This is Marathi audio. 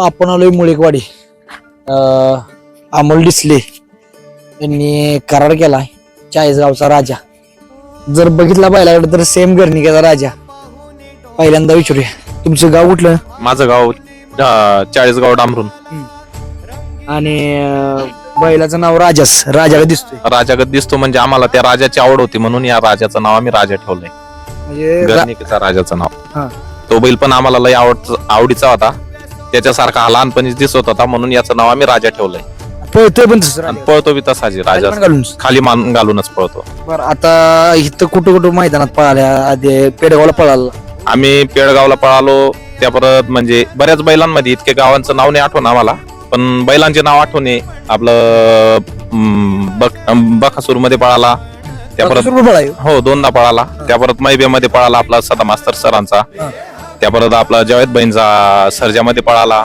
आपण आलोय मुळेकवाडी. अमोल डिसले यांनी करार केलाय चाळीसगावचा राजा. जर बघितला बैलाकडे तर सेम गर्णिकेचा राजा. पहिल्यांदा विचारूया, तुमचं गाव कुठलं? माझं गाव चाळीसगाव डांबरून. आणि बैलाचं नाव राजाच. राजाला दिसतोय राजागत दिसतो म्हणजे आम्हाला त्या राजाची आवड होती म्हणून या राजाचं नाव आम्ही राजा ठेवलंय. म्हणजे गर्णिकेचा राजाचं नाव. हा. तो बैल पण आम्हाला लय आवडीचा होता. त्याच्यासारखा हा लहानपणीच दिसत होता म्हणून याचं नाव आम्ही राजा ठेवलंय. पळतोय पण तसं आणि राजा. पळतो बी तसाच राजा. खाली घालून. खाली मान घालूनच पळतो. बरं, आता इथं कुठं मैदानात पळाल्या? आधी पेडगावला पळाला. आम्ही पेडगावला पळालो. त्या परत म्हणजे बऱ्याच बैलांमध्ये इतके गावांचं नाव नाही आठवण आम्हाला, पण बैलांचे नाव आठवणे. आपलं बकासूर मध्ये पळाला. त्या परत हो 2दा पळाला. त्या परत मैबेमध्ये पळाला आपला सदा मास्तर सरांचा. त्या परत आपला जवेद बहिणचा सर्जामध्ये पळाला.